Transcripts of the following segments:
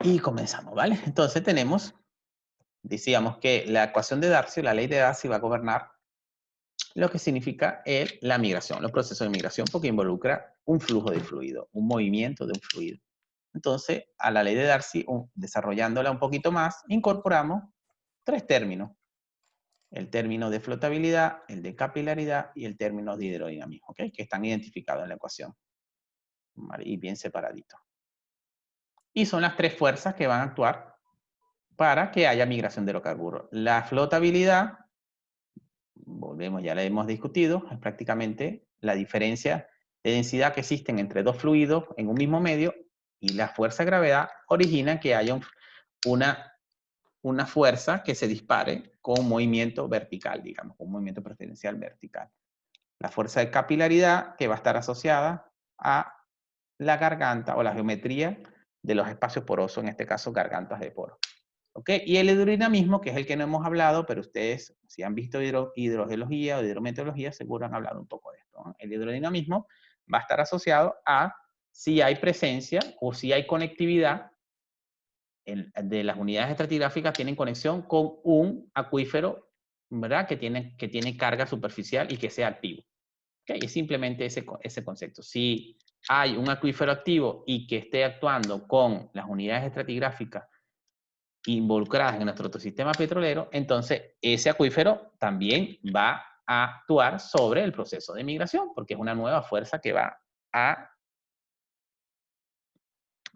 Y comenzamos, ¿vale? Entonces tenemos, decíamos que la ecuación de Darcy, la ley de Darcy va a gobernar lo que significa la migración, los procesos de migración, porque involucra un flujo de fluido, un movimiento de un fluido. Entonces, a la ley de Darcy, desarrollándola un poquito más, incorporamos tres términos. El término de flotabilidad, el de capilaridad y el término de hidrodinamismo, ¿ok? Que están identificados en la ecuación, ¿vale? Y bien separaditos. Y son las tres fuerzas que van a actuar para que haya migración de hidrocarburos. La flotabilidad, volvemos, ya la hemos discutido, es prácticamente la diferencia de densidad que existen entre dos fluidos en un mismo medio, y la fuerza de gravedad origina que haya una fuerza que se dispare con un movimiento vertical, digamos, un movimiento preferencial vertical. La fuerza de capilaridad, que va a estar asociada a la garganta o la geometría de los espacios porosos, en este caso gargantas de poro. ¿Ok? Y el hidrodinamismo, que es el que no hemos hablado, pero ustedes, si han visto hidrogeología o hidrometeorología, seguro han hablado un poco de esto, ¿no? El hidrodinamismo va a estar asociado a si hay presencia o si hay conectividad de las unidades estratigráficas, tienen conexión con un acuífero, ¿verdad? Que tiene carga superficial y que sea activo. ¿Ok? Es simplemente ese concepto. Si hay un acuífero activo y que esté actuando con las unidades estratigráficas involucradas en nuestro ecosistema petrolero, entonces ese acuífero también va a actuar sobre el proceso de migración, porque es una nueva fuerza que va a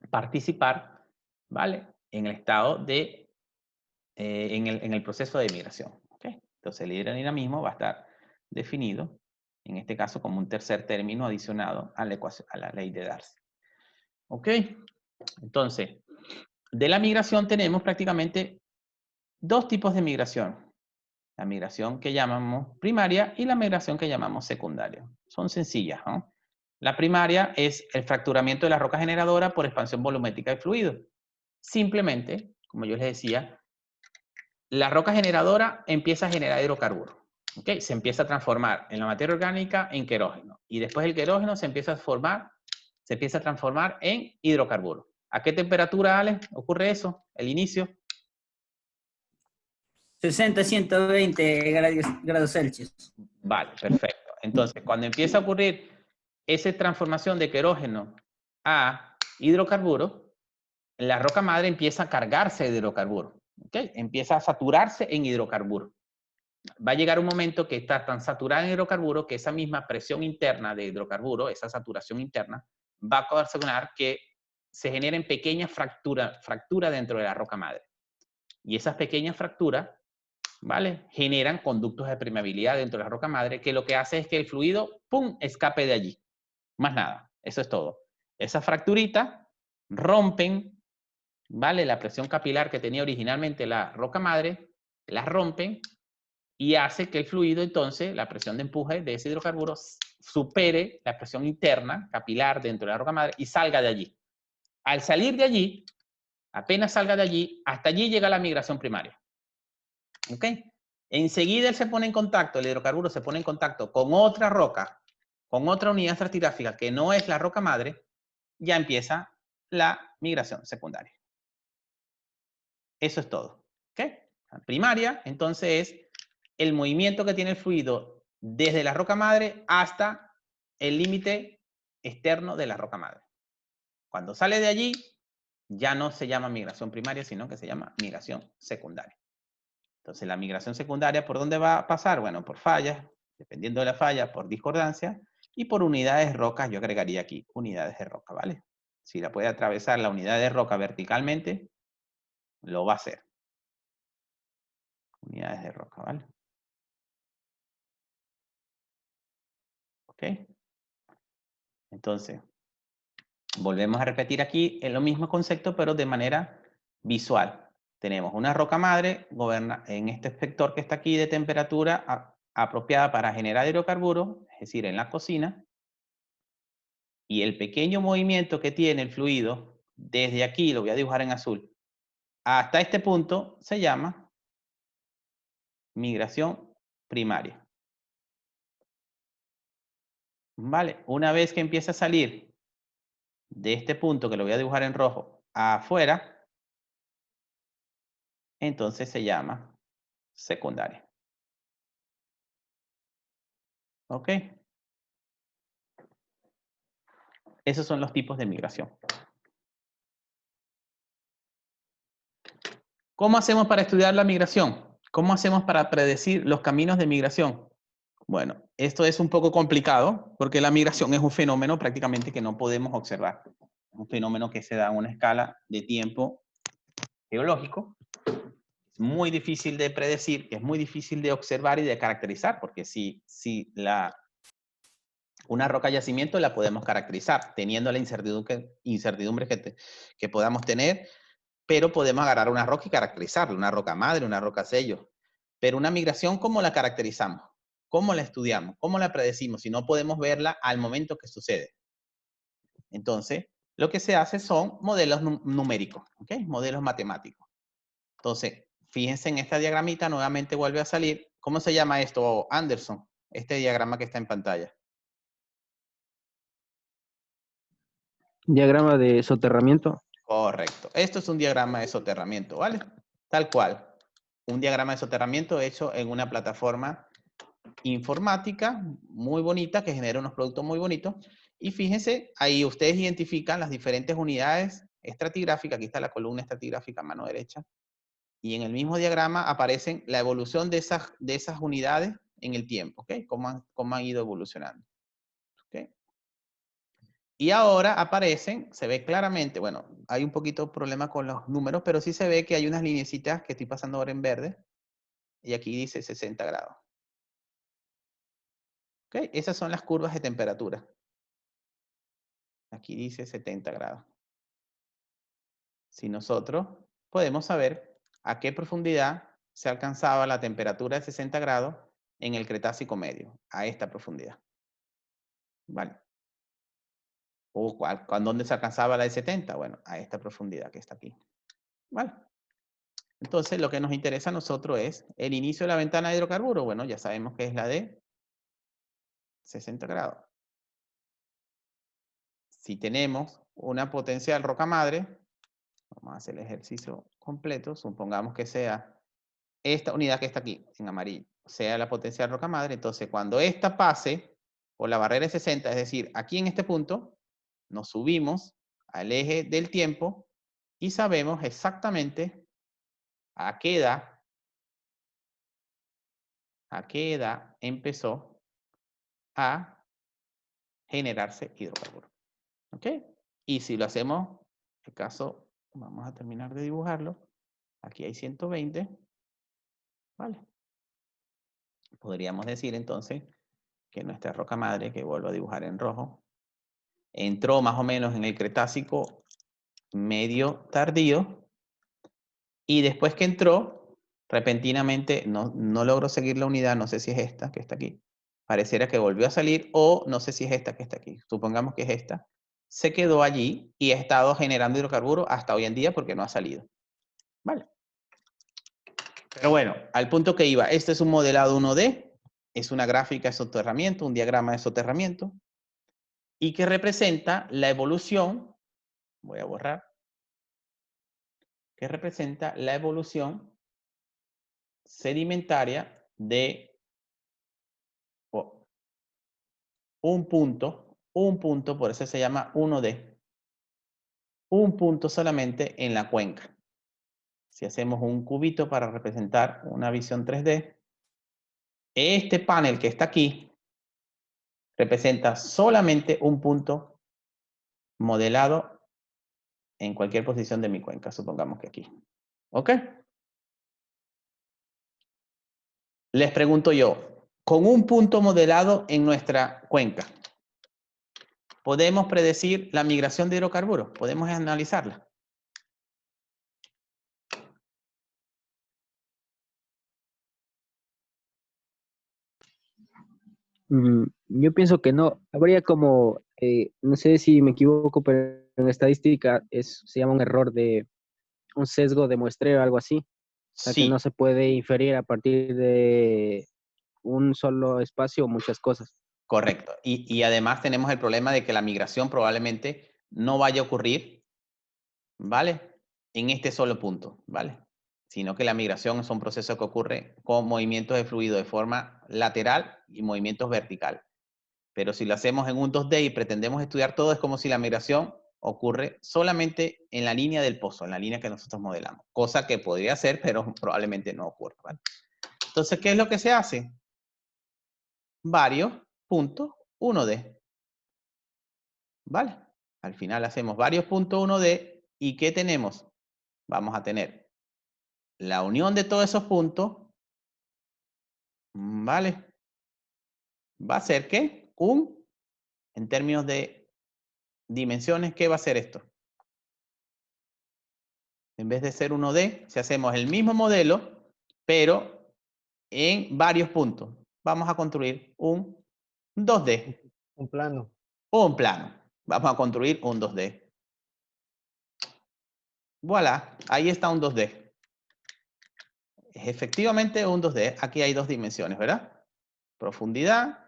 participar, ¿vale? En el estado de, en el proceso de migración. ¿Okay? Entonces el hidrodinamismo va a estar definido, en este caso, como un tercer término adicionado a la ecuación, a la ley de Darcy. ¿Ok? Entonces, de la migración tenemos prácticamente dos tipos de migración. La migración que llamamos primaria y la migración que llamamos secundaria. Son sencillas, ¿no? La primaria es el fracturamiento de la roca generadora por expansión volumétrica de fluido. Simplemente, como yo les decía, la roca generadora empieza a generar hidrocarburos. ¿Okay? Se empieza a transformar en la materia orgánica en querógeno. Y después el querógeno se empieza a transformar en hidrocarburos. ¿A qué temperatura, Alex, ocurre eso? El inicio. 60 a 120 grados Celsius. Vale, perfecto. Entonces, cuando empieza a ocurrir esa transformación de querógeno a hidrocarburo, la roca madre empieza a cargarse de hidrocarburo. ¿Okay? Empieza a saturarse en hidrocarburo. Va a llegar un momento que está tan saturada en hidrocarburo que esa misma presión interna de hidrocarburo, esa saturación interna, va a ocasionar que se generen pequeñas fracturas dentro de la roca madre. Y esas pequeñas fracturas, ¿vale? Generan conductos de permeabilidad dentro de la roca madre, que lo que hace es que el fluido, ¡pum!, escape de allí. Más nada, eso es todo. Esas fracturitas rompen, ¿vale? La presión capilar que tenía originalmente la roca madre, la rompen y hace que el fluido, entonces, la presión de empuje de ese hidrocarburo supere la presión interna capilar dentro de la roca madre y salga de allí. Al salir de allí, apenas salga de allí, hasta allí llega la migración primaria. ¿Ok? Enseguida él se pone en contacto, el hidrocarburo se pone en contacto con otra roca, con otra unidad estratigráfica que no es la roca madre, ya empieza la migración secundaria. Eso es todo. ¿Ok? La primaria, entonces, es el movimiento que tiene el fluido desde la roca madre hasta el límite externo de la roca madre. Cuando sale de allí, ya no se llama migración primaria, sino que se llama migración secundaria. Entonces, la migración secundaria, ¿por dónde va a pasar? Bueno, por fallas, dependiendo de la falla, por discordancia, y por unidades de rocas, yo agregaría aquí unidades de roca, ¿vale? Si la puede atravesar la unidad de roca verticalmente, lo va a hacer. Unidades de roca, ¿vale? ¿Ok? Entonces, volvemos a repetir aquí el mismo concepto, pero de manera visual. Tenemos una roca madre, goberna en este vector que está aquí de temperatura apropiada para generar hidrocarburos, es decir, en la cocina, y el pequeño movimiento que tiene el fluido, desde aquí, lo voy a dibujar en azul, hasta este punto, se llama migración primaria. ¿Vale? Una vez que empieza a salir de este punto, que lo voy a dibujar en rojo, afuera, entonces se llama secundaria. ¿Ok? Esos son los tipos de migración. ¿Cómo hacemos para estudiar la migración? ¿Cómo hacemos para predecir los caminos de migración? Bueno, esto es un poco complicado porque la migración es un fenómeno prácticamente que no podemos observar. Es un fenómeno que se da a una escala de tiempo geológico. Es muy difícil de predecir, es muy difícil de observar y de caracterizar, porque si una roca yacimiento la podemos caracterizar, teniendo la incertidumbre que podamos tener, pero podemos agarrar una roca y caracterizarla, una roca madre, una roca sello. Pero una migración, ¿cómo la caracterizamos? ¿Cómo la estudiamos? ¿Cómo la predecimos si no podemos verla al momento que sucede? Entonces, lo que se hace son modelos numéricos, ¿ok? Modelos matemáticos. Entonces, fíjense en esta diagramita, nuevamente vuelve a salir. ¿Cómo se llama esto, Anderson? Este diagrama que está en pantalla. Diagrama de soterramiento. Correcto. Esto es un diagrama de soterramiento, ¿vale? Tal cual. Un diagrama de soterramiento hecho en una plataforma informática muy bonita que genera unos productos muy bonitos. Y fíjense, ahí ustedes identifican las diferentes unidades estratigráficas. Aquí está la columna estratigráfica a mano derecha. Y en el mismo diagrama aparecen la evolución de esas unidades en el tiempo, ¿ok? Cómo han ido evolucionando. ¿Ok? Y ahora aparecen, se ve claramente, bueno, hay un poquito de problema con los números, pero sí se ve que hay unas lineecitas que estoy pasando ahora en verde. Y aquí dice 60 grados. ¿Ok? Esas son las curvas de temperatura. Aquí dice 70 grados. Si nosotros podemos saber a qué profundidad se alcanzaba la temperatura de 60 grados en el Cretácico medio, a esta profundidad. ¿Vale? ¿O dónde se alcanzaba la de 70? Bueno, a esta profundidad que está aquí. ¿Vale? Entonces, lo que nos interesa a nosotros es el inicio de la ventana de hidrocarburos. Bueno, ya sabemos que es la de 60 grados. Si tenemos una potencial roca madre, vamos a hacer el ejercicio completo, supongamos que sea esta unidad que está aquí, en amarillo, sea la potencial roca madre, entonces cuando esta pase por la barrera de 60, es decir, aquí en este punto, nos subimos al eje del tiempo y sabemos exactamente a qué edad empezó a generarse hidrocarburos. ¿Ok? Y si lo hacemos, en el caso, vamos a terminar de dibujarlo, aquí hay 120, ¿vale? Podríamos decir entonces que nuestra roca madre, que vuelvo a dibujar en rojo, entró más o menos en el Cretácico medio tardío y después que entró, repentinamente no logró seguir la unidad, no sé si es esta que está aquí, pareciera que volvió a salir o no sé si es esta que está aquí, supongamos que es esta, se quedó allí y ha estado generando hidrocarburos hasta hoy en día porque no ha salido. Vale. Pero bueno, al punto que iba, este es un modelado 1D, es una gráfica de soterramiento, un diagrama de soterramiento, y que representa la evolución, voy a borrar, que representa la evolución sedimentaria de un punto, por eso se llama 1D, un punto solamente en la cuenca. Si hacemos un cubito para representar una visión 3D, este panel que está aquí representa solamente un punto modelado en cualquier posición de mi cuenca, supongamos que aquí. ¿Ok? Les pregunto yo, con un punto modelado en nuestra cuenca, ¿podemos predecir la migración de hidrocarburos? ¿Podemos analizarla? Yo pienso que no. Habría como, no sé si me equivoco, pero en estadística se llama un error de un sesgo de muestreo o algo así. O sea, que no Sí, se puede inferir a partir de un solo espacio o muchas cosas. correcto. Y además tenemos el problema de que la migración probablemente no vaya a ocurrir, ¿vale? En este solo punto, ¿vale? sino que la migración es un proceso que ocurre con movimientos de fluido de forma lateral y movimientos vertical. Pero si lo hacemos en un 2D y pretendemos estudiar todo, es como si la migración ocurre solamente en la línea del pozo, en la línea que nosotros modelamos. Cosa que podría ser, pero probablemente no ocurra, ¿vale? Entonces, ¿qué es lo que se hace? Varios puntos 1D. ¿Vale? Al final hacemos varios puntos 1D. ¿Y qué tenemos? Vamos a tener la unión de todos esos puntos. ¿Vale? Va a ser ¿qué? En términos de dimensiones, ¿qué va a ser esto? En vez de ser 1D, si hacemos el mismo modelo, pero en varios puntos, vamos a construir un 2D. Un plano. O un plano. Vamos a construir un 2D. Voilà, ahí está un 2D. Es efectivamente un 2D. Aquí hay dos dimensiones, ¿verdad? Profundidad,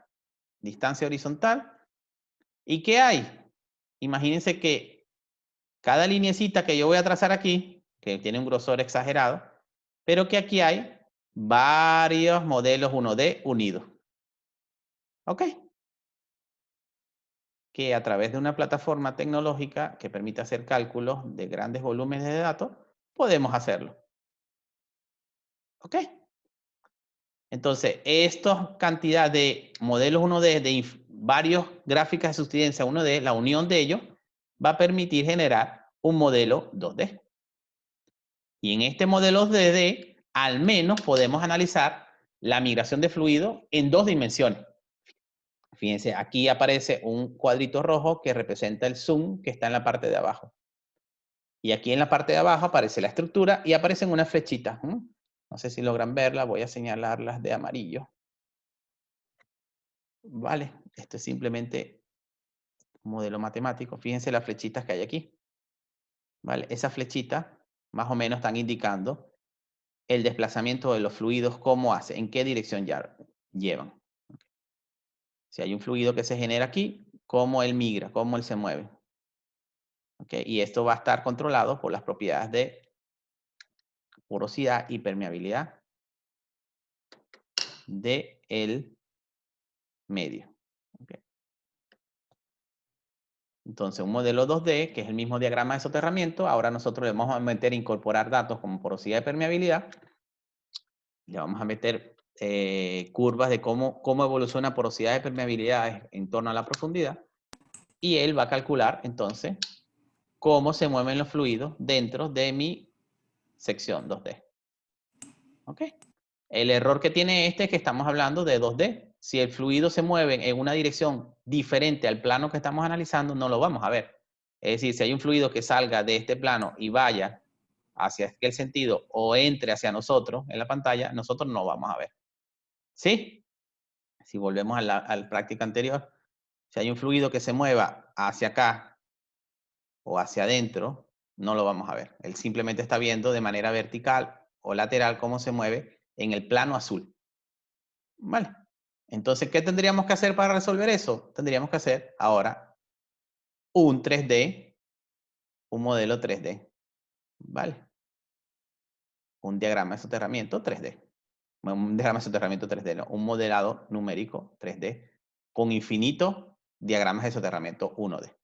distancia horizontal. ¿Y qué hay? Imagínense que cada lineecita que yo voy a trazar aquí, que tiene un grosor exagerado, pero que aquí hay varios modelos 1D unidos. ¿Ok? Que a través de una plataforma tecnológica que permite hacer cálculos de grandes volúmenes de datos, podemos hacerlo. ¿Ok? Entonces, esta cantidad de modelos 1D, de varios gráficas de subsidencia 1D, la unión de ellos va a permitir generar un modelo 2D. Y en este modelo 2D, al menos podemos analizar la migración de fluido en dos dimensiones. Fíjense, aquí aparece un cuadrito rojo que representa el zoom que está en la parte de abajo. Y aquí en la parte de abajo aparece la estructura y aparecen unas flechitas. No sé si logran verla, voy a señalarlas de amarillo. Vale, esto es simplemente un modelo matemático. Fíjense las flechitas que hay aquí. Vale, esas flechitas más o menos están indicando el desplazamiento de los fluidos, cómo hace, en qué dirección llevan. Si hay un fluido que se genera aquí, cómo él migra, cómo él se mueve. ¿Okay? Y esto va a estar controlado por las propiedades de porosidad y permeabilidad del medio. ¿Okay? Entonces, un modelo 2D, que es el mismo diagrama de soterramiento, ahora nosotros le vamos a meter, incorporar datos como porosidad y permeabilidad. Le vamos a meter curvas de cómo evoluciona porosidad y permeabilidad en torno a la profundidad. Y él va a calcular, entonces, cómo se mueven los fluidos dentro de mi sección 2D. ¿Ok? El error que tiene este es que estamos hablando de 2D. Si el fluido se mueve en una dirección diferente al plano que estamos analizando, no lo vamos a ver. Es decir, si hay un fluido que salga de este plano y vaya hacia aquel sentido o entre hacia nosotros en la pantalla, nosotros no vamos a ver. ¿Sí? Si volvemos a la práctica anterior, si hay un fluido que se mueva hacia acá o hacia adentro, no lo vamos a ver. Él simplemente está viendo de manera vertical o lateral cómo se mueve en el plano azul. ¿Vale? Entonces, ¿qué tendríamos que hacer para resolver eso? Tendríamos que hacer ahora un 3D, un modelo 3D. ¿Vale? Un diagrama de soterramiento 3D. Un diagrama de soterramiento 3D, no, un modelado numérico 3D con infinitos diagramas de soterramiento 1D.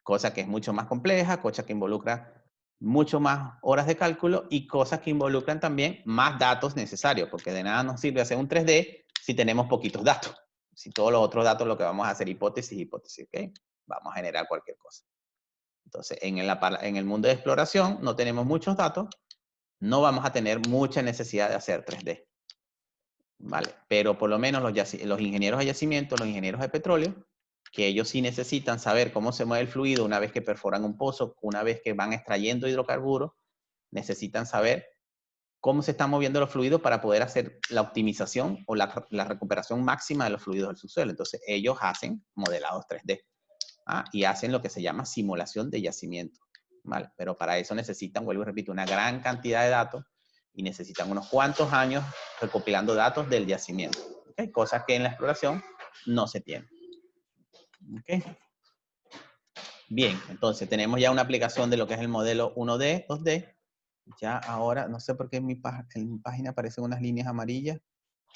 Cosa que es mucho más compleja, cosa que involucra mucho más horas de cálculo y cosas que involucran también más datos necesarios, porque de nada nos sirve hacer un 3D si tenemos poquitos datos. Si todos los otros datos lo que vamos a hacer hipótesis, ¿ok? Vamos a generar cualquier cosa. Entonces, en el mundo de exploración no tenemos muchos datos, no vamos a tener mucha necesidad de hacer 3D. ¿Vale? Pero por lo menos los ingenieros de yacimiento, los ingenieros de petróleo, que ellos sí necesitan saber cómo se mueve el fluido una vez que perforan un pozo, una vez que van extrayendo hidrocarburos, necesitan saber cómo se están moviendo los fluidos para poder hacer la optimización o la recuperación máxima de los fluidos del subsuelo. Entonces, ellos hacen modelados 3D y hacen lo que se llama simulación de yacimiento. ¿Vale? Pero para eso necesitan, vuelvo y repito, una gran cantidad de datos y necesitan unos cuantos años recopilando datos del yacimiento. ¿Okay? Cosas que en la exploración no se tienen. ¿Okay? Bien, entonces tenemos ya una aplicación de lo que es el modelo 1D, 2D. Ya ahora, no sé por qué en mi página aparecen unas líneas amarillas.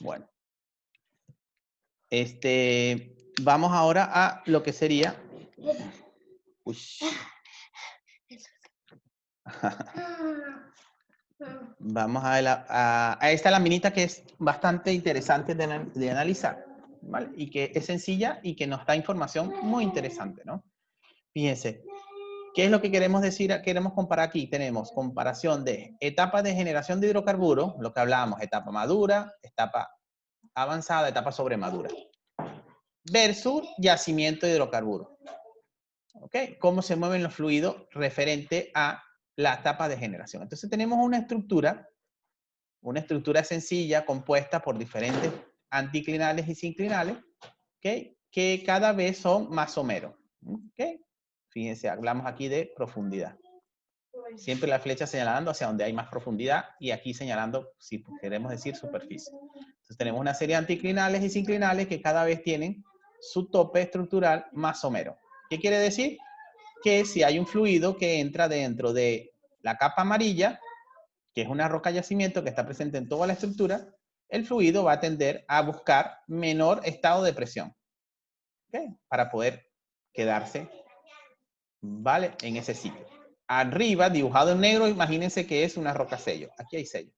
Bueno. Vamos ahora a lo que sería... Uy. Vamos a esta laminita que es bastante interesante de analizar, ¿vale? Y que es sencilla y que nos da información muy interesante, ¿no? Fíjense, ¿qué es lo que queremos decir? Queremos comparar aquí. Tenemos comparación de etapas de generación de hidrocarburos, lo que hablábamos, etapa madura, etapa avanzada, etapa sobremadura, versus yacimiento de hidrocarburos. ¿Ok? ¿Cómo se mueven los fluidos referente a la etapa de generación? Entonces tenemos una estructura sencilla compuesta por diferentes anticlinales y sinclinales, ¿okay? Que cada vez son más someros. ¿Okay? Fíjense, hablamos aquí de profundidad. Siempre la flecha señalando hacia donde hay más profundidad y aquí señalando, si queremos decir, superficie. Entonces tenemos una serie de anticlinales y sinclinales que cada vez tienen su tope estructural más somero. ¿Qué quiere decir? Que si hay un fluido que entra dentro de la capa amarilla, que es una roca yacimiento que está presente en toda la estructura, el fluido va a tender a buscar menor estado de presión, ¿okay? Para poder quedarse, ¿vale? En ese sitio. Arriba, dibujado en negro, imagínense que es una roca sello. Aquí hay sello.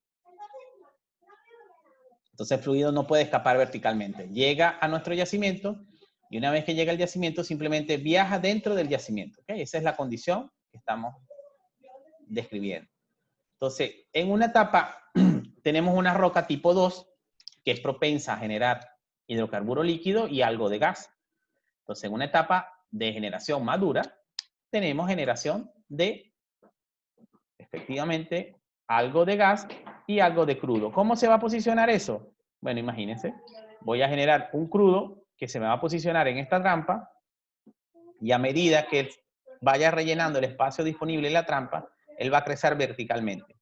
Entonces el fluido no puede escapar verticalmente. Llega a nuestro yacimiento y una vez que llega al yacimiento simplemente viaja dentro del yacimiento, ¿okay? Esa es la condición que estamos describiendo. Entonces, en una etapa tenemos una roca tipo 2 que es propensa a generar hidrocarburo líquido y algo de gas. Entonces, en una etapa de generación madura, tenemos generación de, efectivamente, algo de gas y algo de crudo. ¿Cómo se va a posicionar eso? Bueno, imagínense, voy a generar un crudo que se me va a posicionar en esta trampa y a medida que vaya rellenando el espacio disponible en la trampa, él va a crecer verticalmente.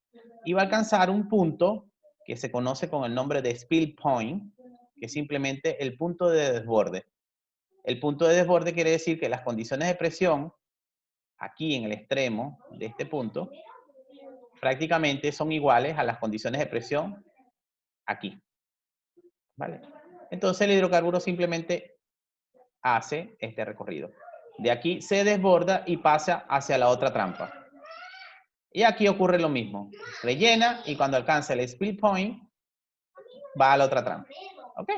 Y va a alcanzar un punto que se conoce con el nombre de spill point, que es simplemente el punto de desborde. El punto de desborde quiere decir que las condiciones de presión, aquí en el extremo de este punto, prácticamente son iguales a las condiciones de presión aquí. ¿Vale? Entonces el hidrocarburo simplemente hace este recorrido. De aquí se desborda y pasa hacia la otra trampa. Y aquí ocurre lo mismo. Rellena y cuando alcanza el spill point, va a la otra trampa. ¿Ok?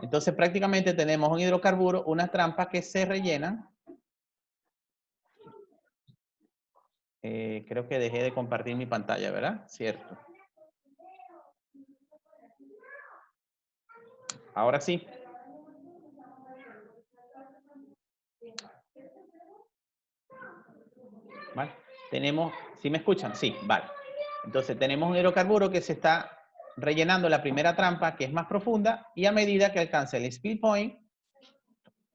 Entonces prácticamente tenemos un hidrocarburo, unas trampas que se rellenan. Creo que dejé de compartir mi pantalla, ¿verdad? Cierto. Ahora sí. ¿Vale? Tenemos, ¿sí me escuchan? Sí, vale. Entonces tenemos un hidrocarburo que se está rellenando la primera trampa, que es más profunda, y a medida que alcanza el spill point,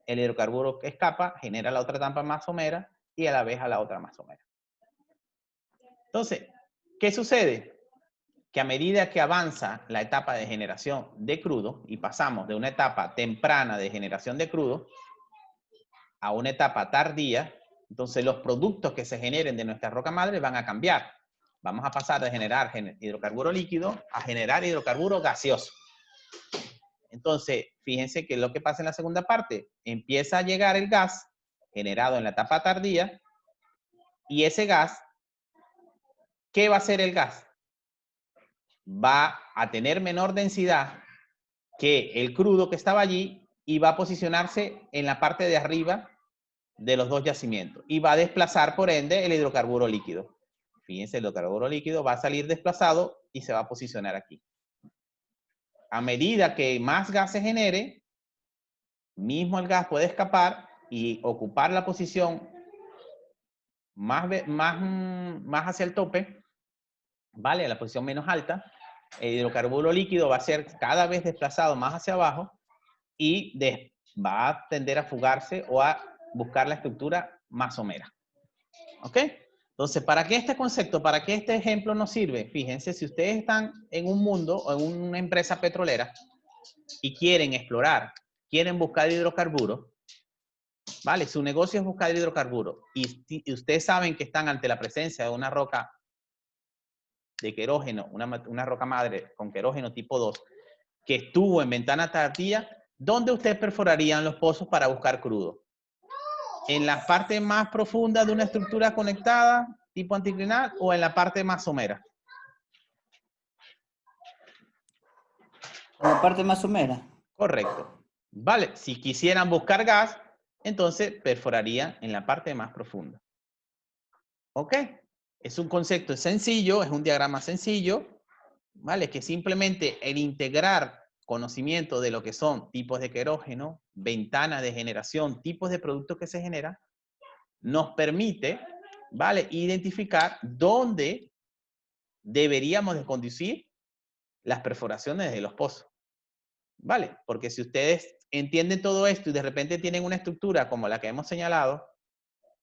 el hidrocarburo que escapa genera la otra trampa más somera y a la vez a la otra más somera. Entonces, ¿qué sucede? Que a medida que avanza la etapa de generación de crudo y pasamos de una etapa temprana de generación de crudo a una etapa tardía, entonces los productos que se generen de nuestra roca madre van a cambiar. Vamos a pasar de generar hidrocarburo líquido a generar hidrocarburo gaseoso. Entonces, fíjense que lo que pasa en la segunda parte, empieza a llegar el gas generado en la etapa tardía y ese gas, ¿qué va a hacer el gas? Va a tener menor densidad que el crudo que estaba allí y va a posicionarse en la parte de arriba de los dos yacimientos y va a desplazar por ende el hidrocarburo líquido. Fíjense, el hidrocarburo líquido va a salir desplazado y se va a posicionar aquí. A medida que más gas se genere, mismo el gas puede escapar y ocupar la posición más hacia el tope, ¿vale? A la posición menos alta. El hidrocarburo líquido va a ser cada vez desplazado más hacia abajo y va a tender a fugarse o a buscar la estructura más somera. ¿Ok? Entonces, ¿para qué este concepto, para qué este ejemplo nos sirve? Fíjense, si ustedes están en un mundo o en una empresa petrolera y quieren explorar, quieren buscar hidrocarburos, ¿Vale? Su negocio es buscar hidrocarburos. Y ustedes saben que están ante la presencia de una roca de querógeno, una roca madre con querógeno tipo 2, que estuvo en ventana tardía. ¿Dónde ustedes perforarían los pozos para buscar crudo? ¿En la parte más profunda de una estructura conectada, tipo anticlinal, o en la parte más somera? La parte más somera. Correcto. Vale, si quisieran buscar gas, entonces perforarían en la parte más profunda. ¿Ok? Es un concepto sencillo, es un diagrama sencillo, ¿vale? Que simplemente el integrar conocimiento de lo que son tipos de querógeno, ventanas de generación, tipos de productos que se generan, nos permite, ¿vale? Identificar dónde deberíamos de conducir las perforaciones de los pozos, ¿vale? Porque si ustedes entienden todo esto y de repente tienen una estructura como la que hemos señalado,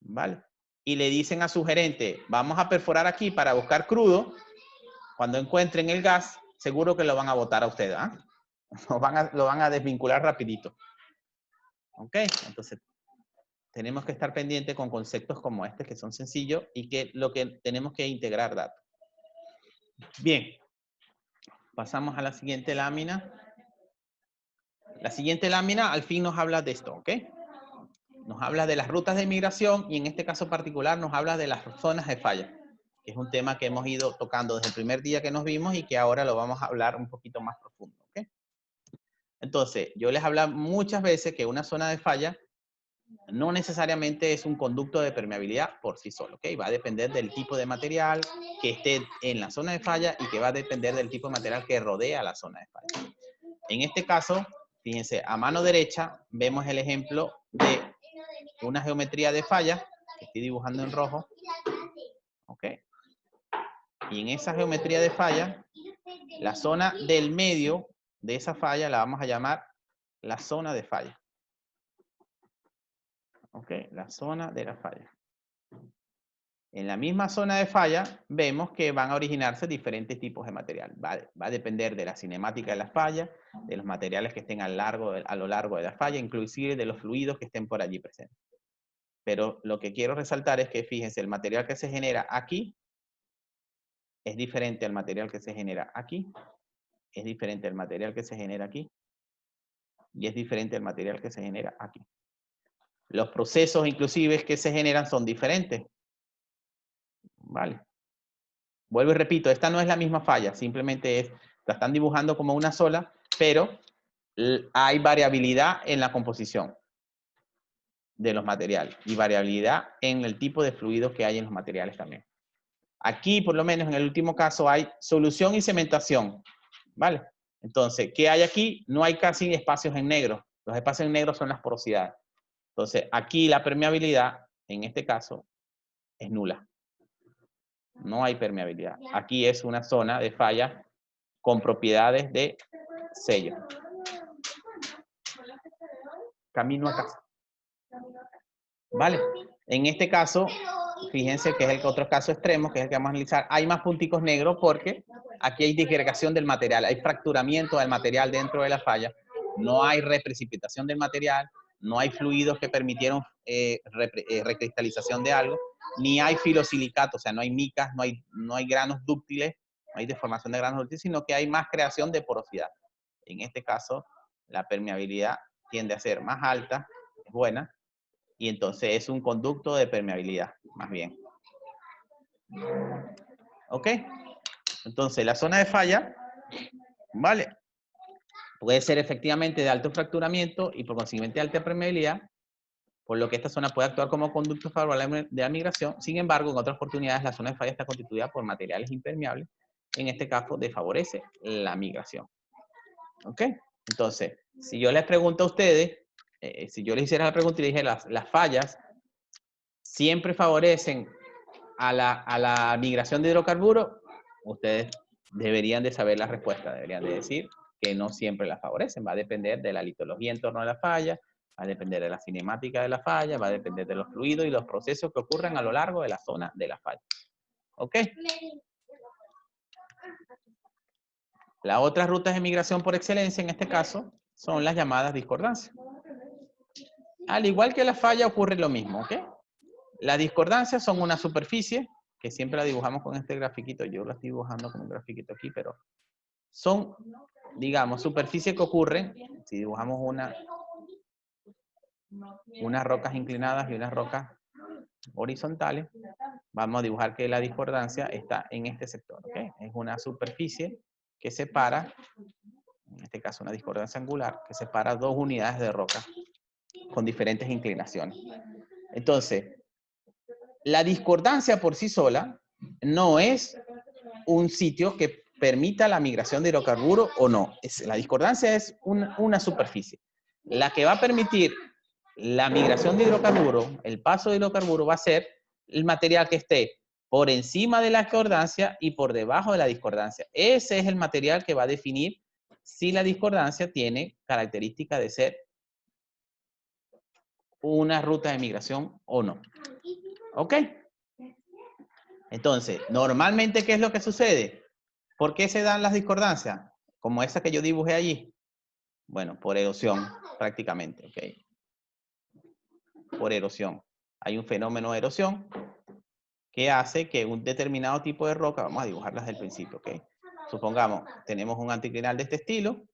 ¿vale? Y le dicen a su gerente, vamos a perforar aquí para buscar crudo, cuando encuentren el gas, seguro que lo van a botar a usted, ¿ah? Lo van a desvincular rapidito. ¿Ok? Entonces, tenemos que estar pendientes con conceptos como este, que son sencillos y que lo que tenemos que integrar datos. Bien. Pasamos a la siguiente lámina. La siguiente lámina al fin nos habla de esto, ¿ok? Nos habla de las rutas de migración y en este caso particular nos habla de las zonas de falla, que es un tema que hemos ido tocando desde el primer día que nos vimos y que ahora lo vamos a hablar un poquito más profundo, ¿ok? Entonces, yo les hablo muchas veces que una zona de falla no necesariamente es un conducto de permeabilidad por sí solo, ¿ok? Va a depender del tipo de material que esté en la zona de falla y que va a depender del tipo de material que rodea la zona de falla. En este caso, fíjense, a mano derecha vemos el ejemplo de una geometría de falla, que estoy dibujando en rojo, ¿ok? Y en esa geometría de falla, la zona del medio de esa falla la vamos a llamar la zona de falla. ¿Ok? La zona de la falla. En la misma zona de falla vemos que van a originarse diferentes tipos de material. Va a depender de la cinemática de la falla, de los materiales que estén a lo largo de la falla, inclusive de los fluidos que estén por allí presentes. Pero lo que quiero resaltar es que, fíjense, el material que se genera aquí es diferente al material que se genera aquí, es diferente al material que se genera aquí, y es diferente al material que se genera aquí. Los procesos inclusive que se generan son diferentes. Vale. Vuelvo y repito, esta no es la misma falla, simplemente la están dibujando como una sola, pero hay variabilidad en la composición de los materiales y variabilidad en el tipo de fluidos que hay en los materiales también. Aquí, por lo menos en el último caso, hay solución y cementación, ¿vale? Entonces, ¿qué hay aquí? No hay casi espacios en negro. Los espacios en negro son las porosidades. Entonces, aquí la permeabilidad, en este caso, es nula. No hay permeabilidad. Aquí es una zona de falla con propiedades de sello. Camino a casa. ¿Vale? En este caso, fíjense que es el otro caso extremo, que es el que vamos a analizar. Hay más punticos negros porque aquí hay disgregación del material, hay fracturamiento del material dentro de la falla, no hay reprecipitación del material, no hay fluidos que permitieron recristalización de algo, ni hay filosilicato, o sea, no hay micas, no hay granos dúctiles, no hay deformación de granos dúctiles, sino que hay más creación de porosidad. En este caso, la permeabilidad tiende a ser más alta, es buena, y entonces es un conducto de permeabilidad, más bien. ¿Ok? Entonces, la zona de falla, ¿vale? Puede ser efectivamente de alto fracturamiento y por consiguiente alta permeabilidad, por lo que esta zona puede actuar como conducto favorable de la migración. Sin embargo, en otras oportunidades, la zona de falla está constituida por materiales impermeables. En este caso, desfavorece la migración. ¿Ok? Entonces, si yo les pregunto a ustedes, si yo les hiciera la pregunta y les dije, las fallas siempre favorecen a la migración de hidrocarburos, ustedes deberían de saber la respuesta, deberían de decir que no siempre la favorecen, va a depender de la litología en torno a la falla, va a depender de la cinemática de la falla, va a depender de los fluidos y los procesos que ocurren a lo largo de la zona de la falla. ¿Ok? Las otras rutas de migración por excelencia en este caso son las llamadas discordancias. Al igual que la falla ocurre lo mismo, ¿ok? Las discordancias son una superficie, que siempre la dibujamos con este grafiquito. Yo la estoy dibujando con un grafiquito aquí, pero son, digamos, superficies que ocurren, si dibujamos unas rocas inclinadas y unas rocas horizontales, vamos a dibujar que la discordancia está en este sector, ¿ok? Es una superficie que separa, en este caso una discordancia angular, que separa dos unidades de roca con diferentes inclinaciones. Entonces, la discordancia por sí sola no es un sitio que permita la migración de hidrocarburos o no. La discordancia es una superficie. La que va a permitir la migración de hidrocarburos, el paso de hidrocarburos, va a ser el material que esté por encima de la discordancia y por debajo de la discordancia. Ese es el material que va a definir si la discordancia tiene característica de ser una ruta de migración o no. ¿Ok? Entonces, normalmente, ¿qué es lo que sucede? ¿Por qué se dan las discordancias? Como esa que yo dibujé allí. Bueno, por erosión, prácticamente, ¿ok? Por erosión. Hay un fenómeno de erosión que hace que un determinado tipo de roca, vamos a dibujarlas desde el principio, ¿ok? Supongamos, tenemos un anticlinal de este estilo,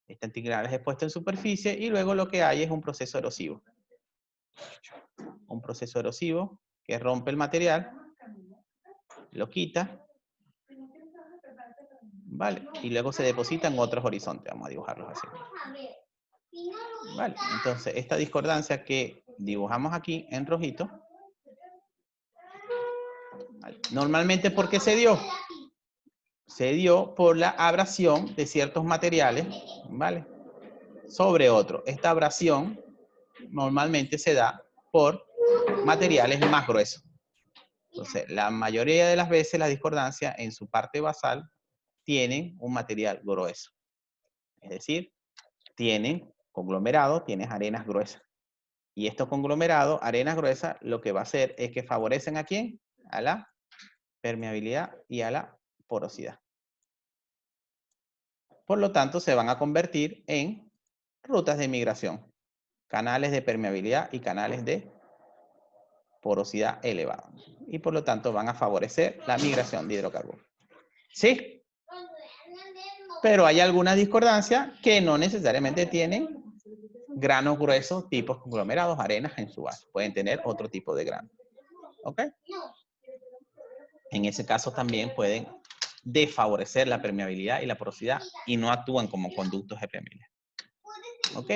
este anticlinal es expuesto en superficie y luego lo que hay es un proceso erosivo. Un proceso erosivo que rompe el material, lo quita, ¿vale? Y luego se deposita en otros horizontes, vamos a dibujarlos así. Vale, entonces esta discordancia que dibujamos aquí en rojito, vale, normalmente ¿por qué se dio? Se dio por la abrasión de ciertos materiales, ¿vale? Sobre otro. Esta abrasión normalmente se da por materiales más gruesos. Entonces, la mayoría de las veces la discordancia en su parte basal tienen un material grueso. Es decir, tienen conglomerados, tienes arenas gruesas. Y estos conglomerados, arenas gruesas, lo que va a hacer es que favorecen ¿a quién? A la permeabilidad y a la porosidad. Por lo tanto, se van a convertir en rutas de migración, canales de permeabilidad y canales de porosidad elevada. Y por lo tanto van a favorecer la migración de hidrocarburos. ¿Sí? Pero hay algunas discordancias que no necesariamente tienen granos gruesos, tipos conglomerados, arenas en su base. Pueden tener otro tipo de grano. ¿Ok? En ese caso también pueden desfavorecer la permeabilidad y la porosidad y no actúan como conductos de permeabilidad. ¿Ok?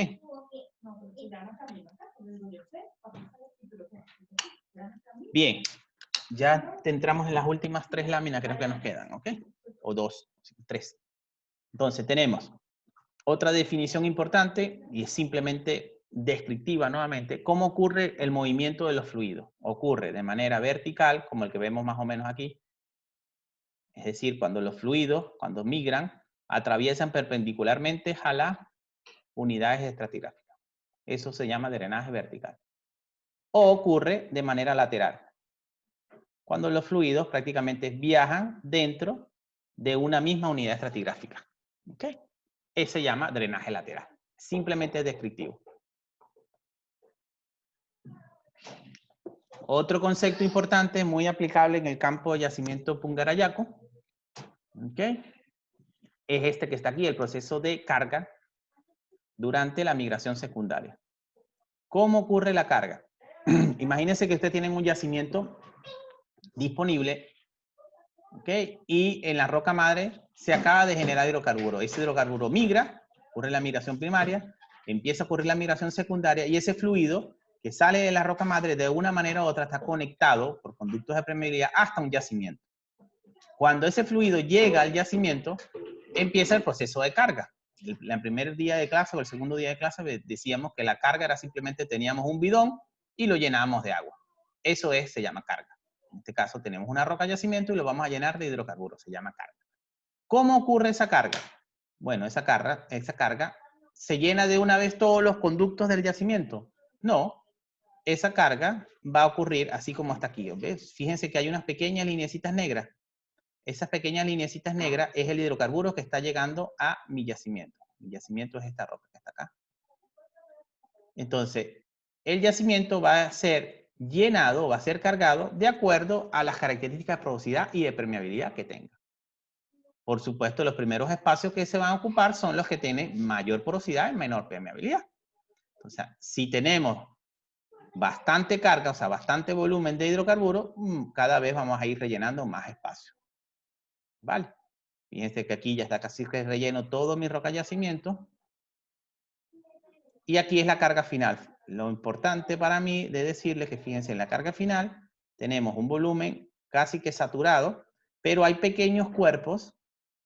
Bien. Ya entramos en las últimas 3 láminas, creo que nos quedan, ¿ok? O 2, 3. Entonces tenemos otra definición importante y es simplemente descriptiva nuevamente. ¿Cómo ocurre el movimiento de los fluidos? Ocurre de manera vertical, como el que vemos más o menos aquí. Es decir, cuando los fluidos, cuando migran, atraviesan perpendicularmente a las unidades estratigráficas. Eso se llama drenaje vertical. O ocurre de manera lateral, cuando los fluidos prácticamente viajan dentro de una misma unidad estratigráfica. ¿Ok? Ese se llama drenaje lateral. Simplemente es descriptivo. Otro concepto importante, muy aplicable en el campo de yacimiento Pungarayaco, ¿ok? Es este que está aquí, el proceso de carga durante la migración secundaria. ¿Cómo ocurre la carga? Imagínense que ustedes tienen un yacimiento disponible, ¿ok? Y en la roca madre se acaba de generar hidrocarburo. Ese hidrocarburo migra, ocurre la migración primaria, empieza a ocurrir la migración secundaria y ese fluido que sale de la roca madre de una manera u otra está conectado por conductos de permeabilidad hasta un yacimiento. Cuando ese fluido llega al yacimiento, empieza el proceso de carga. El primer día de clase o el segundo día de clase decíamos que la carga era simplemente teníamos un bidón y lo llenábamos de agua. Eso se llama carga. En este caso tenemos una roca de yacimiento y lo vamos a llenar de hidrocarburos, se llama carga. ¿Cómo ocurre esa carga? Bueno, esa carga se llena de una vez todos los conductos del yacimiento. No, esa carga va a ocurrir así como hasta aquí. ¿Ves? Fíjense que hay unas pequeñas lineecitas negras. Esas pequeñas lineecitas negras es el hidrocarburo que está llegando a mi yacimiento. Mi yacimiento es esta roca que está acá. Entonces, el yacimiento va a ser llenado, va a ser cargado de acuerdo a las características de porosidad y de permeabilidad que tenga. Por supuesto, los primeros espacios que se van a ocupar son los que tienen mayor porosidad y menor permeabilidad. O sea, si tenemos bastante carga, o sea, bastante volumen de hidrocarburos, cada vez vamos a ir rellenando más espacio. ¿Vale? Fíjense que aquí ya está casi relleno todo mi roca yacimiento. Y aquí es la carga final. Lo importante para mí de decirles que fíjense en la carga final tenemos un volumen casi que saturado, pero hay pequeños cuerpos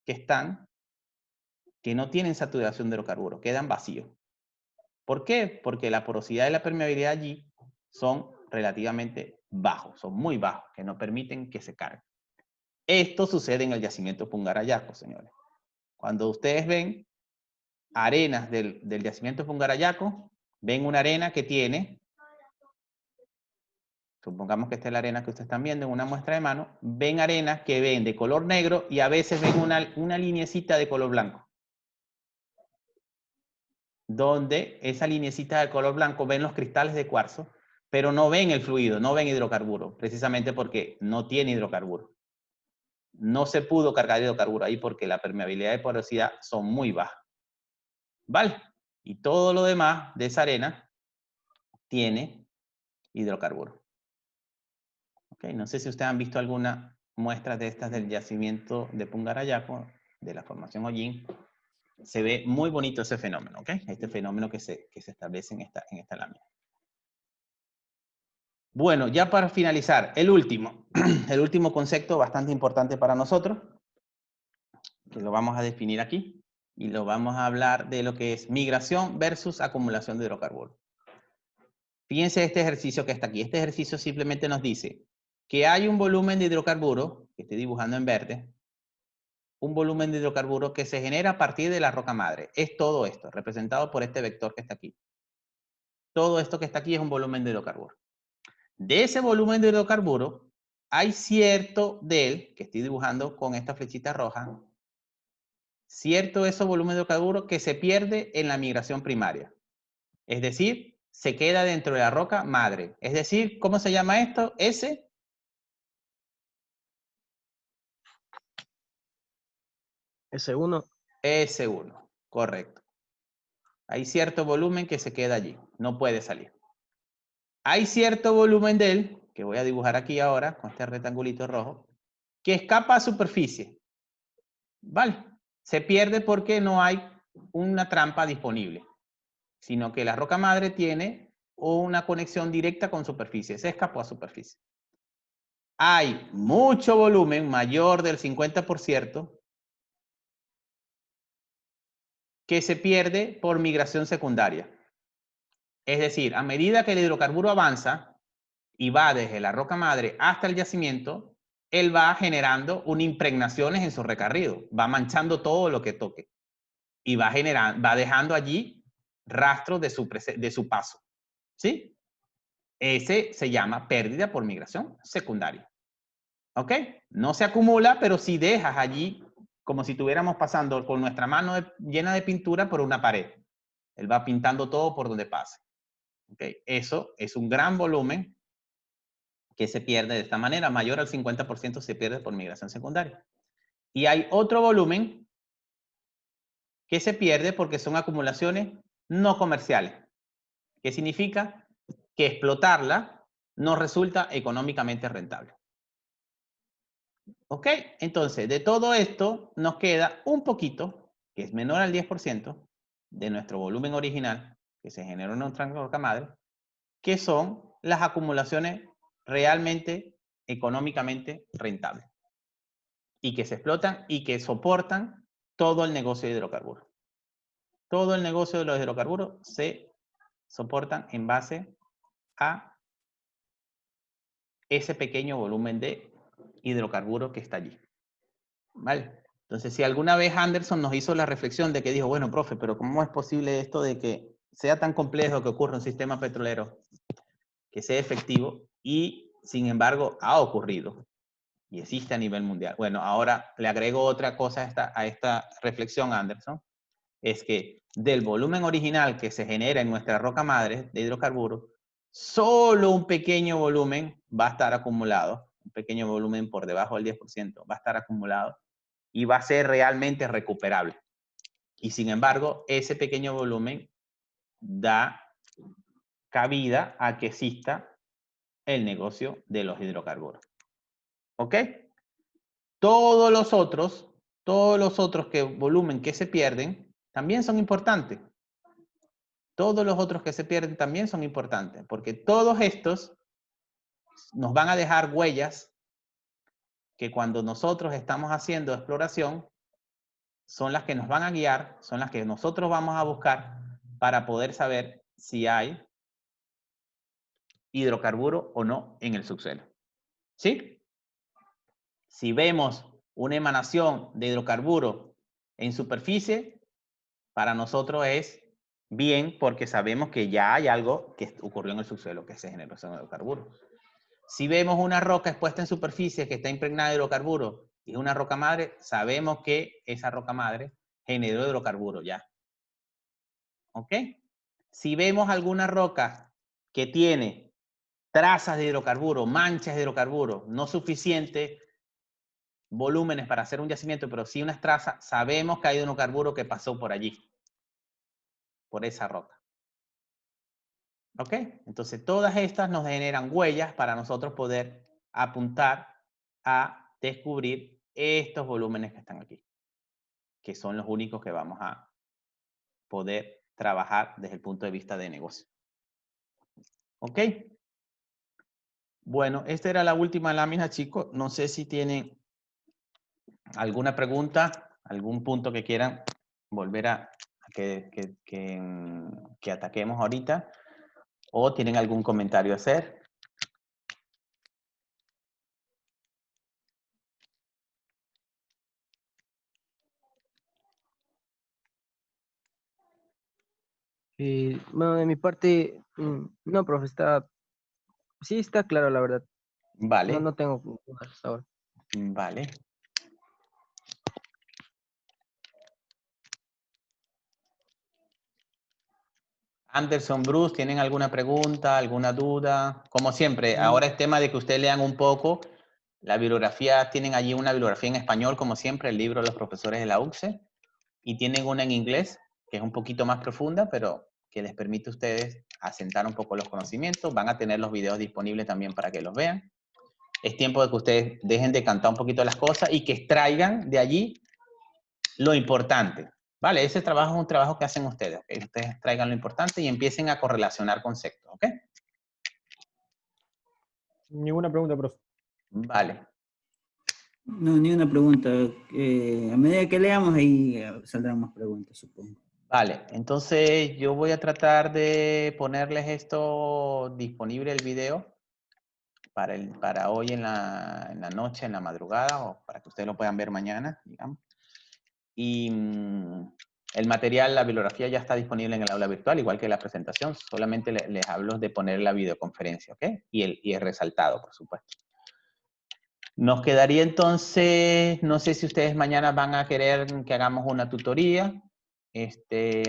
que no tienen saturación de hidrocarburos, quedan vacíos. ¿Por qué? Porque la porosidad y la permeabilidad allí son relativamente bajos, son muy bajos, que no permiten que se carguen. Esto sucede en el yacimiento Pungarayaco, señores. Cuando ustedes ven arenas del yacimiento Pungarayaco, ven una arena que tiene, supongamos que esta es la arena que ustedes están viendo en una muestra de mano, ven arenas que ven de color negro y a veces ven una linecita de color blanco. Donde esa linecita de color blanco ven los cristales de cuarzo, pero no ven el fluido, no ven hidrocarburo, precisamente porque no tiene hidrocarburo. No se pudo cargar hidrocarburo ahí porque la permeabilidad y porosidad son muy bajas. ¿Vale? Y todo lo demás de esa arena tiene hidrocarburo. ¿Ok? No sé si ustedes han visto alguna muestra de estas del yacimiento de Pungarayaco, de la formación Hollín. Se ve muy bonito ese fenómeno, ¿ok? Este fenómeno que se establece en esta lámina. Bueno, ya para finalizar, el último concepto bastante importante para nosotros, que lo vamos a definir aquí, y lo vamos a hablar de lo que es migración versus acumulación de hidrocarburos. Fíjense este ejercicio que está aquí. Este ejercicio simplemente nos dice que hay un volumen de hidrocarburo, que estoy dibujando en verde, un volumen de hidrocarburo que se genera a partir de la roca madre. Es todo esto, representado por este vector que está aquí. Todo esto que está aquí es un volumen de hidrocarburo. De ese volumen de hidrocarburo, hay cierto del, que estoy dibujando con esta flechita roja, cierto ese volumen de hidrocarburo que se pierde en la migración primaria. Es decir, se queda dentro de la roca madre. Es decir, ¿cómo se llama esto? S1. S1, correcto. Hay cierto volumen que se queda allí, no puede salir. Hay cierto volumen de él, que voy a dibujar aquí ahora, con este rectangulito rojo, que escapa a superficie. ¿Vale? Se pierde porque no hay una trampa disponible, sino que la roca madre tiene una conexión directa con superficie, se escapó a superficie. Hay mucho volumen, mayor del 50%, que se pierde por migración secundaria. Es decir, a medida que el hidrocarburo avanza y va desde la roca madre hasta el yacimiento, él va generando unas impregnaciones en su recorrido, va manchando todo lo que toque y va dejando allí rastros de su paso. ¿Sí? Ese se llama pérdida por migración secundaria. ¿Ok? No se acumula, pero si dejas allí como si estuviéramos pasando con nuestra mano llena de pintura por una pared. Él va pintando todo por donde pase. ¿Okay? Eso es un gran volumen que se pierde de esta manera. Mayor al 50% se pierde por migración secundaria. Y hay otro volumen que se pierde porque son acumulaciones no comerciales. ¿Qué significa? Que explotarla no resulta económicamente rentable. ¿Ok? Entonces, de todo esto nos queda un poquito, que es menor al 10% de nuestro volumen original, que se generó en nuestra roca madre, que son las acumulaciones realmente económicamente rentables y que se explotan y que soportan todo el negocio de hidrocarburos. Todo el negocio de los hidrocarburos se soportan en base a ese pequeño volumen de hidrocarburos que está allí. ¿Vale? Entonces, si alguna vez Anderson nos hizo la reflexión de que dijo, bueno, profe, pero ¿cómo es posible esto de que sea tan complejo que ocurra un sistema petrolero que sea efectivo y, sin embargo, ha ocurrido y existe a nivel mundial? Bueno, ahora le agrego otra cosa a esta reflexión, Anderson, es que del volumen original que se genera en nuestra roca madre de hidrocarburos, solo un pequeño volumen va a estar acumulado, un pequeño volumen por debajo del 10% va a estar acumulado y va a ser realmente recuperable. Y sin embargo, ese pequeño volumen da cabida a que exista el negocio de los hidrocarburos. ¿Ok? Todos los otros volumen que se pierden también son importantes. Todos los otros que se pierden también son importantes, porque todos estos nos van a dejar huellas que cuando nosotros estamos haciendo exploración son las que nos van a guiar, son las que nosotros vamos a buscar para poder saber si hay hidrocarburo o no en el subsuelo. ¿Sí? Si vemos una emanación de hidrocarburo en superficie, para nosotros es bien porque sabemos que ya hay algo que ocurrió en el subsuelo que se generó ese hidrocarburo. Si vemos una roca expuesta en superficie que está impregnada de hidrocarburo y es una roca madre, sabemos que esa roca madre generó hidrocarburo ya. ¿Ok? Si vemos alguna roca que tiene trazas de hidrocarburo, manchas de hidrocarburo, no suficientes volúmenes para hacer un yacimiento, pero sí unas trazas, sabemos que hay hidrocarburo que pasó por allí, por esa roca. ¿Ok? Entonces, todas estas nos generan huellas para nosotros poder apuntar a descubrir estos volúmenes que están aquí, que son los únicos que vamos a poder trabajar desde el punto de vista de negocio. ¿Ok? Bueno, esta era la última lámina, chicos. No sé si tienen alguna pregunta, algún punto que quieran volver a que ataquemos ahorita, o tienen algún comentario a hacer. Bueno, de mi parte, no, profe, sí está claro, la verdad. Vale. No tengo dudas hasta ahora. Vale. Anderson, Bruce, ¿tienen alguna pregunta, alguna duda? Como siempre, ahora es tema de que ustedes lean un poco. La bibliografía, tienen allí una bibliografía en español, como siempre, el libro de los profesores de la UCSE. Y tienen una en inglés, que es un poquito más profunda, pero que les permite a ustedes asentar un poco los conocimientos. Van a tener los videos disponibles también para que los vean. Es tiempo de que ustedes dejen de cantar un poquito las cosas y que extraigan de allí lo importante. Vale, ese trabajo es un trabajo que hacen ustedes. ¿Okay? Ustedes traigan lo importante y empiecen a correlacionar conceptos. ¿Ok? Ninguna pregunta, profe. Vale. No, ni una pregunta. A medida que leamos ahí saldrán más preguntas, supongo. Vale, entonces yo voy a tratar de ponerles esto disponible el video para hoy en la noche, en la madrugada, o para que ustedes lo puedan ver mañana, digamos. Y el material, la bibliografía ya está disponible en el aula virtual, igual que la presentación. Solamente les hablo de poner la videoconferencia, ¿ok? Y el resaltado, por supuesto. Nos quedaría entonces, no sé si ustedes mañana van a querer que hagamos una tutoría.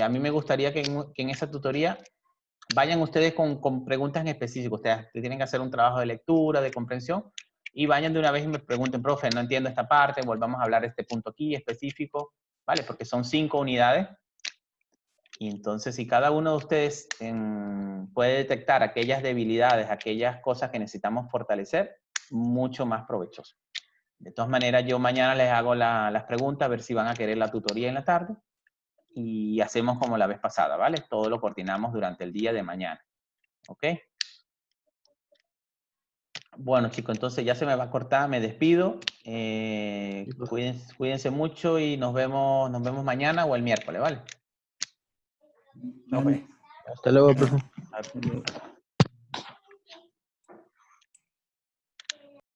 A mí me gustaría que en esa tutoría vayan ustedes con preguntas en específico. Ustedes tienen que hacer un trabajo de lectura, de comprensión, y vayan de una vez y me pregunten, profe, no entiendo esta parte, volvamos a hablar de este punto aquí específico, ¿vale? Porque son 5 unidades. Y entonces, si cada uno de ustedes puede detectar aquellas debilidades, aquellas cosas que necesitamos fortalecer, mucho más provechoso. De todas maneras, yo mañana les hago las preguntas, a ver si van a querer la tutoría en la tarde. Y hacemos como la vez pasada, ¿vale? Todo lo coordinamos durante el día de mañana. ¿Ok? Bueno, chicos, entonces ya se me va a cortar, me despido. Cuídense mucho y nos vemos mañana o el miércoles, ¿vale? Vale. Hasta luego, profe. Hasta luego.